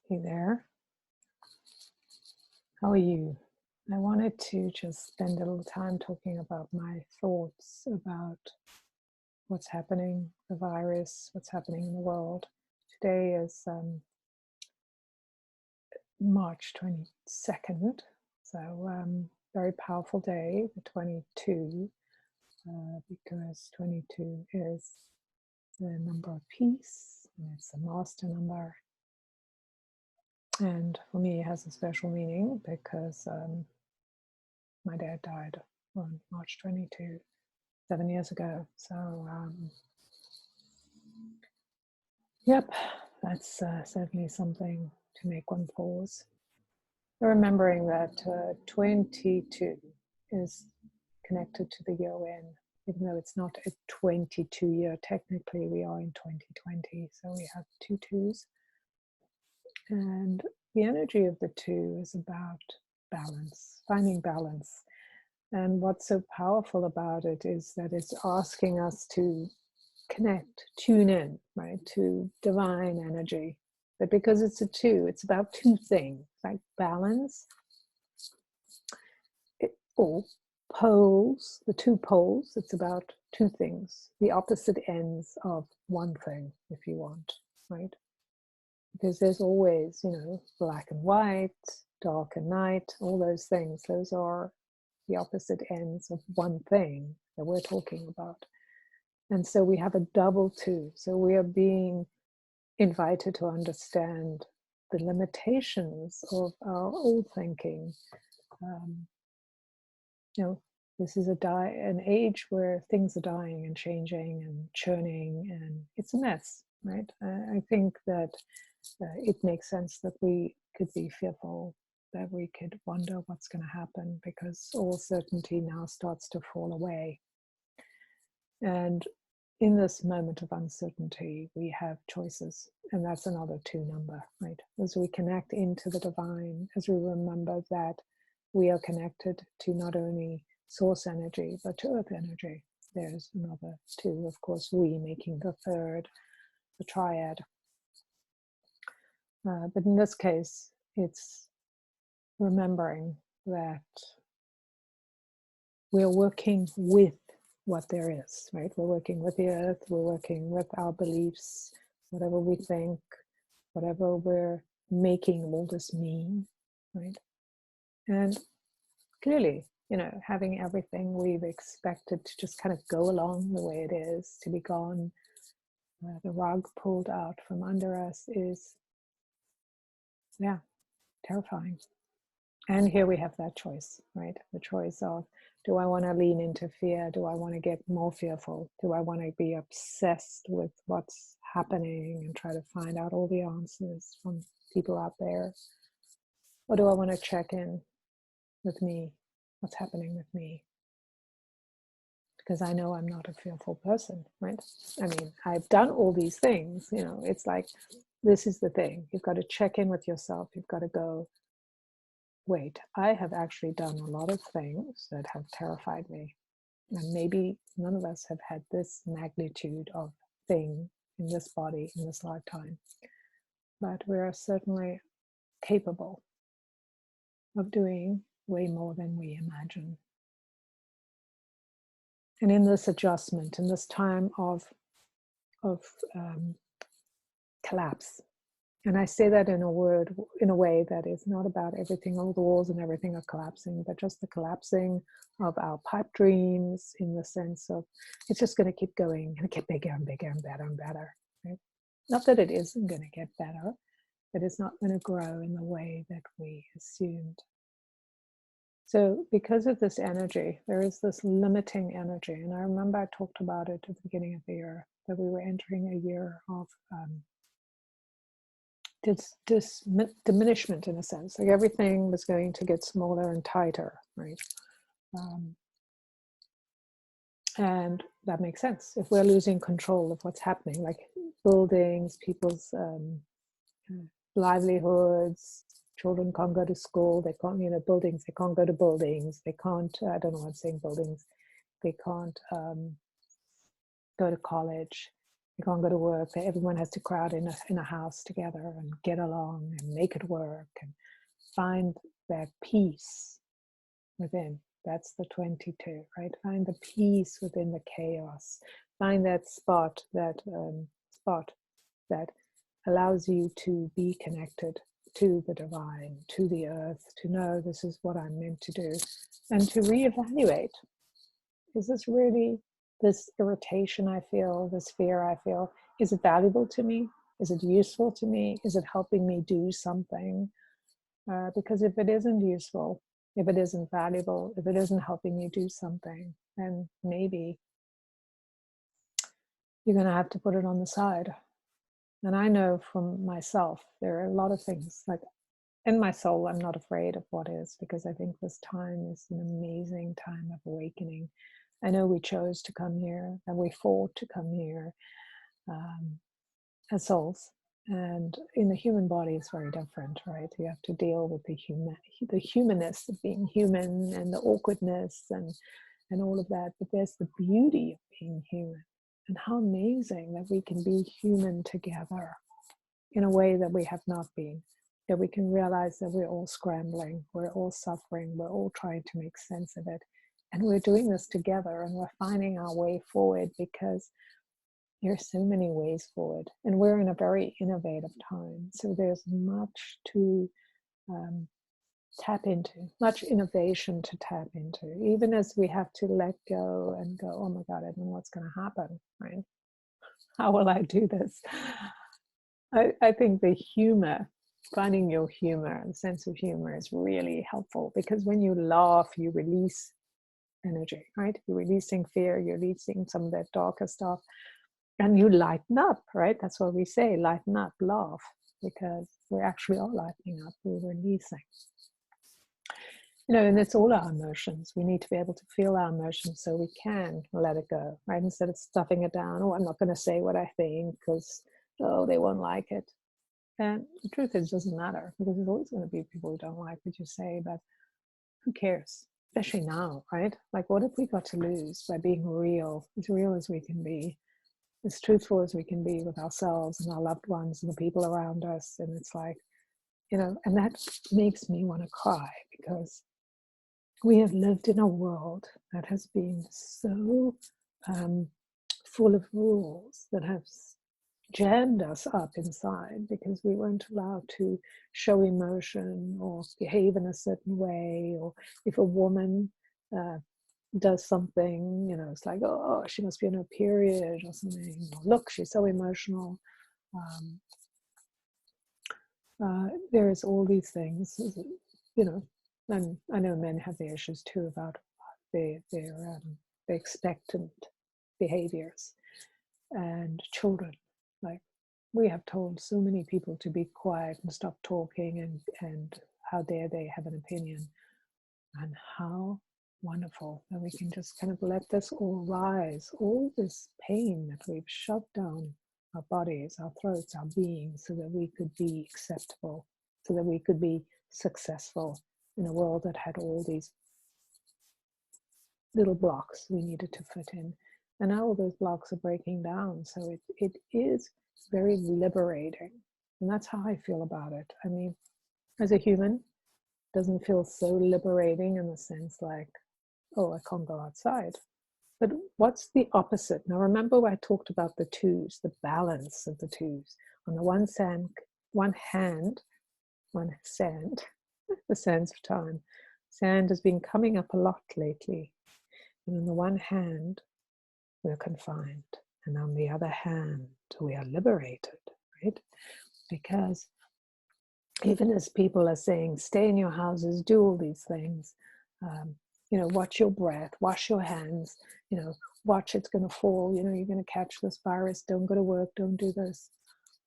Hey there, how are you? I wanted to just spend a little time talking about my thoughts about what's happening, the virus, what's happening in the world. Today is March 22nd, so very powerful day, the 22, because 22 is the number of peace, and it's a master number. And for me, it has a special meaning because my dad died on March 22, 7 years ago. So, yep, that's certainly something to make one pause. Remembering that 22 is connected to the year when, even though it's not a 22 year, technically we are in 2020. So we have two twos. And the energy of the two is about balance, finding balance. And what's so powerful about it is that it's asking us to connect, tune in, right, to divine energy. But because it's a two, it's about two things, like balance, or poles, the two poles, it's about two things, the opposite ends of one thing, if you want, right? Because there's always, black and white, dark and night, all those things. Those are the opposite ends of one thing that we're talking about. And so we have a double two. So we are being invited to understand the limitations of our old thinking. This is an age where things are dying and changing and churning, and it's a mess, right? I think that it makes sense that we could be fearful, that we could wonder what's going to happen, because all certainty now starts to fall away. And in this moment of uncertainty, we have choices, and that's another two number, right? As we connect into the divine, as we remember that we are connected to not only source energy, but to earth energy. There's another two, of course, we making the third, the triad. But in this case, it's remembering that we're working with what there is, right? We're working with the earth, we're working with our beliefs, whatever we think, whatever we're making all this mean, right? And clearly, having everything we've expected to just kind of go along the way it is, to be gone, the rug pulled out from under us is, terrifying. And here we have that choice, right? The choice of, do I want to lean into fear? Do I want to get more fearful? Do I want to be obsessed with what's happening and try to find out all the answers from people out there? Or do I want to check in with me? What's happening with me? Because I know I'm not a fearful person, right? I mean, I've done all these things, it's like, this is the thing. You've got to check in with yourself. You've got to go, wait, I have actually done a lot of things that have terrified me. And maybe none of us have had this magnitude of thing in this body, in this lifetime. But we are certainly capable of doing way more than we imagine. And in this adjustment, in this time of collapse, and I say that in a way that is not about everything, all the walls and everything are collapsing, but just the collapsing of our pipe dreams, in the sense of it's just going to keep going and get bigger and bigger and better and better. Right? Not that it isn't going to get better, but it's not going to grow in the way that we assumed. So because of this energy, there is this limiting energy. And I remember I talked about it at the beginning of the year, that we were entering a year of diminishment, in a sense, like everything was going to get smaller and tighter, right? And that makes sense. If we're losing control of what's happening, like buildings, people's livelihoods, children can't go to school, they can't, buildings, they can't go to buildings, they can't, I don't know why I'm saying buildings, they can't go to college. You can't go to work. Everyone has to crowd in a house together and get along and make it work and find that peace within. That's the 22, right? Find the peace within the chaos. Find that spot that allows you to be connected to the divine, to the earth, to know this is what I'm meant to do, and to reevaluate. Is this really, this irritation I feel, this fear I feel, is it valuable to me? Is it useful to me? Is it helping me do something? Because if it isn't useful, if it isn't valuable, if it isn't helping you do something, then maybe you're going to have to put it on the side. And I know from myself, there are a lot of things, like in my soul, I'm not afraid of what is, because I think this time is an amazing time of awakening. I know we chose to come here and we fought to come here as souls. And in the human body, it's very different, right? You have to deal with the humanness of being human and the awkwardness and all of that. But there's the beauty of being human, and how amazing that we can be human together in a way that we have not been. That we can realize that we're all scrambling, we're all suffering, we're all trying to make sense of it. And we're doing this together, and we're finding our way forward, because there's so many ways forward, and we're in a very innovative time. So there's much to tap into, much innovation to tap into, even as we have to let go and go, oh my God, I don't know what's going to happen, right? How will I do this? I think the humor, finding your humor and sense of humor is really helpful, because when you laugh, you release energy, right? You're releasing fear, you're releasing some of that darker stuff, and you lighten up, right? That's what we say, lighten up, laugh, because we actually are lightening up, we're releasing. And it's all our emotions. We need to be able to feel our emotions so we can let it go, right? Instead of stuffing it down. Oh, I'm not going to say what I think because, oh, they won't like it. And the truth is, it doesn't matter, because there's always going to be people who don't like what you say, but who cares? Especially now, right? Like, what have we got to lose by being real as we can be, as truthful as we can be with ourselves and our loved ones and the people around us? And it's like, and that makes me want to cry, because we have lived in a world that has been so full of rules that have jammed us up inside, because we weren't allowed to show emotion or behave in a certain way. Or if a woman does something, it's like, oh, she must be on her period or something. Or, look, she's so emotional. There's all these things, and I know men have their issues too about their expectant behaviors, and children. Like, we have told so many people to be quiet and stop talking, and how dare they have an opinion. And how wonderful that we can just kind of let this all rise, all this pain that we've shoved down our bodies, our throats, our being, so that we could be acceptable, so that we could be successful in a world that had all these little blocks we needed to fit in. And now all those blocks are breaking down. So it is very liberating. And that's how I feel about it. I mean, as a human, it doesn't feel so liberating in the sense like, oh, I can't go outside. But what's the opposite? Now, remember I talked about the twos, the balance of the twos. On the one hand, the sands of time. Sand has been coming up a lot lately. And on the one hand, we're confined. And on the other hand, we are liberated, right? Because even as people are saying, stay in your houses, do all these things, watch your breath, wash your hands, watch it's going to fall, you're going to catch this virus, don't go to work, don't do this.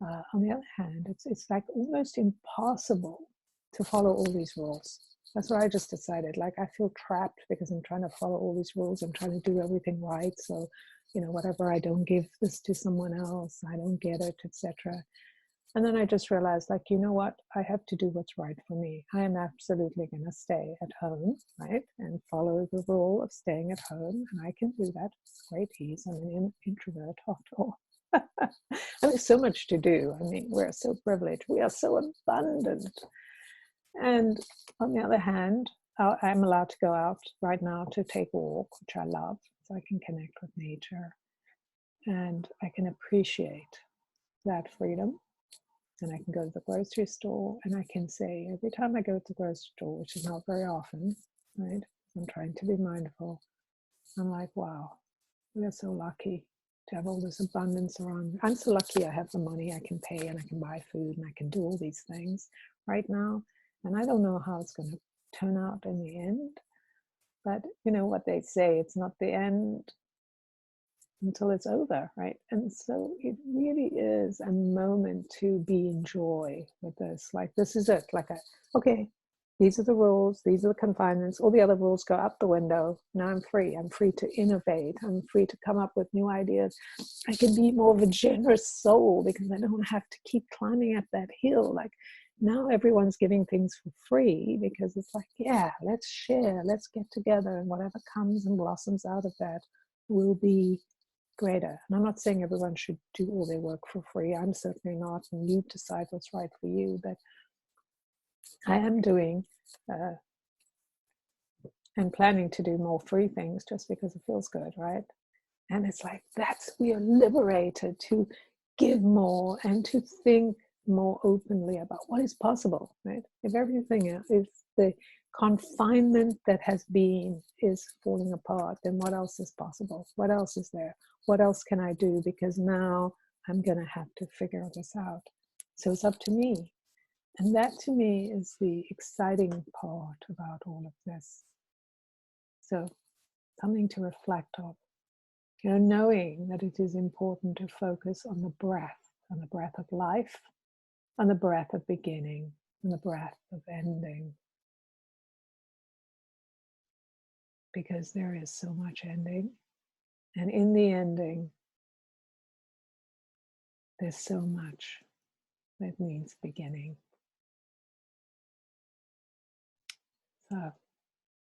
On the other hand, it's like almost impossible to follow all these rules. That's what I just decided. Like, I feel trapped because I'm trying to follow all these rules. I'm trying to do everything right. So, whatever, I don't give this to someone else, I don't get it, etc. And then I just realized, like, you know what? I have to do what's right for me. I am absolutely going to stay at home, right? And follow the rule of staying at home. And I can do that with great ease. I'm an introvert after all. And there's so much to do. I mean, we're so privileged. We are so abundant. And on the other hand, I'm allowed to go out right now to take a walk, which I love, so I can connect with nature. And I can appreciate that freedom. And I can go to the grocery store, and I can say, every time I go to the grocery store, which is not very often, right? I'm trying to be mindful. I'm like, wow, we are so lucky to have all this abundance around. I'm so lucky I have the money, I can pay, and I can buy food, and I can do all these things right now. And I don't know how it's going to turn out in the end. But you know what they say, it's not the end until it's over, right? And so it really is a moment to be in joy with this. Like, this is it. Like, okay, these are the rules, these are the confinements, all the other rules go out the window. Now I'm free. I'm free to innovate. I'm free to come up with new ideas. I can be more of a generous soul because I don't have to keep climbing up that hill. Like, now everyone's giving things for free because it's like, yeah, let's share, let's get together, and whatever comes and blossoms out of that will be greater. And I'm not saying everyone should do all their work for free. I'm certainly not, and you decide what's right for you. But I am doing and planning to do more free things just because it feels good, right? And it's like, we are liberated to give more and to think more openly about what is possible, right? If everything else, if the confinement that has been is falling apart, then what else is possible? What else is there? What else can I do? Because now I'm going to have to figure this out. So it's up to me. And that to me is the exciting part about all of this. So something to reflect on. You know, knowing that it is important to focus on the breath of life, on the breath of beginning, and the breath of ending. Because there is so much ending. And in the ending, there's so much that needs beginning. So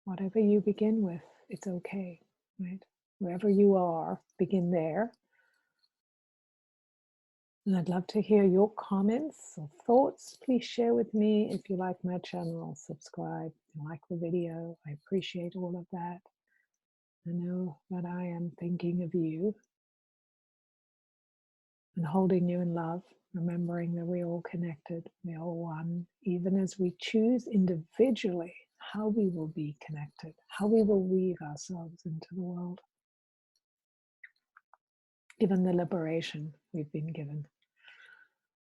whatever you begin with, it's okay, right? Wherever you are, begin there. And I'd love to hear your comments or thoughts. Please share with me. If you like my channel, subscribe. If you like the video, I appreciate all of that. I know that I am thinking of you and holding you in love, remembering that we're all connected, we're all one, even as we choose individually how we will be connected, how we will weave ourselves into the world, given the liberation we've been given.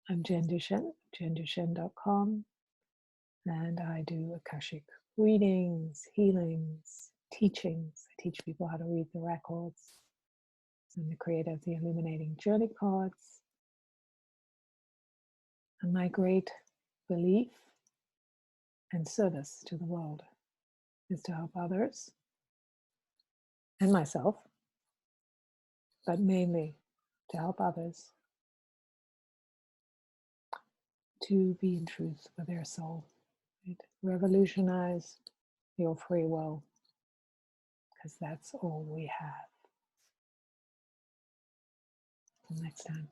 I'm Jen Duchenne, jenduchenne.com, and I do Akashic readings, healings, teachings. I teach people how to read the records. I'm the creator of the Illuminating Journey cards. And my great belief and service to the world is to help others and myself, but mainly to help others to be in truth with their soul. Right? Revolutionize your free will, because that's all we have. Till next time.